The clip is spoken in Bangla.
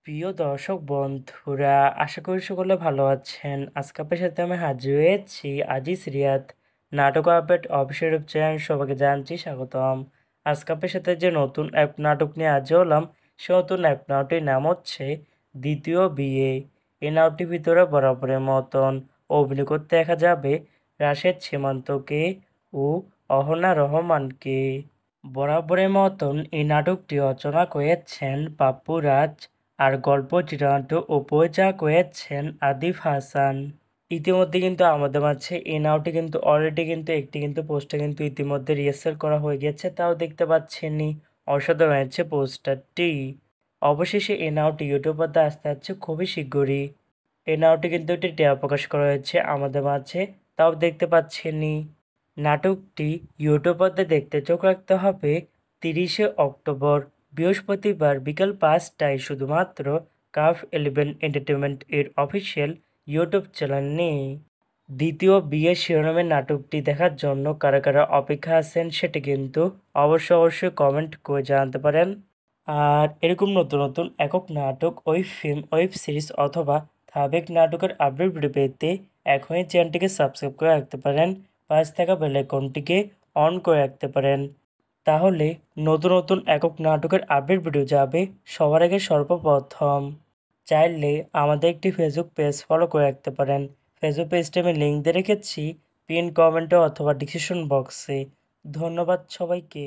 প্রিয় দর্শক বন্ধুরা, আশা করি সকলে ভালো আছেন। আজকে আপনার সাথে আমি হাজির হয়েছি আজিজ রিয়াদ নাটক আপডেট অফিসিয়াল চ্যানেল। সবাইকে জানছি স্বাগতম। আজকে আপনার সাথে যে নতুন এক নাটক নিয়ে হাজির হলাম, সে নতুন এক নাটকটির নাম হচ্ছে দ্বিতীয় বিয়ে। এই নাটকটির ভিতরে বরাবরের মতন অভিনয় করতে দেখা যাবে রাশেদ সীমান্তকে ও অহনা রহমানকে। বরাবরের মতন এই নাটকটি রচনা করেছেন পাপ্পু রাজ, আর গল্প চিত্রনাট্য ও পরিচালনা করেছেন আদিফ হাসান। ইতিমধ্যে কিন্তু আমাদের মাঝে এই নাটকটি কিন্তু অলরেডি কিন্তু একটি কিন্তু পোস্টার কিন্তু ইতিমধ্যে রিহার্সাল করা হয়ে গেছে, তাও দেখতে পাচ্ছেনই। অসাধারণ হয়েছে পোস্টারটি। অবশেষে এই নাটকটি ইউটিউব পর্দায় আসতে যাচ্ছে খুবই শীঘ্রই। এই নাটকটি কিন্তু একটি ট্রেলার প্রকাশ করা হয়েছে আমাদের মাঝে, তাও দেখতে পাচ্ছেনই। নাটকটি ইউটিউব পর্দায় দেখতে চোখ রাখতে হবে 30শে অক্টোবর বৃহস্পতিবার বিকাল 5টায় শুধুমাত্র কাফ 11 এন্টারটেনমেন্ট এর অফিসিয়াল ইউটিউব চ্যানেলে। দ্বিতীয় বিয়ে শিরোনামের নাটকটি দেখার জন্য কারা কারা অপেক্ষা আছেন সেটি কিন্তু অবশ্যই কমেন্ট করে জানাতে পারেন। আর এরকম নতুন নতুন একক নাটক, ওয়েব ফিল্ম, ওয়েব সিরিজ অথবা ধারাবাহিক নাটকের আপডেট ভিডিও পেতে এখনই চ্যানেলটিকে সাবস্ক্রাইব করে রাখতে পারেন। পাশে থাকা বেল আইকনটিকে অন করে রাখতে পারেন। তাহলে নতুন নতুন একক নাটকের আপডেট ভিডিও যাবে সবার আগে সর্বপ্রথম। চাইলে আমাদের একটি ফেসবুক পেজ ফলো করে রাখতে পারেন। ফেসবুক পেজটা আমি লিঙ্ক দিয়ে রেখেছি পিন কমেন্টে অথবা ডিসক্রিপশন বক্সে। ধন্যবাদ সবাইকে।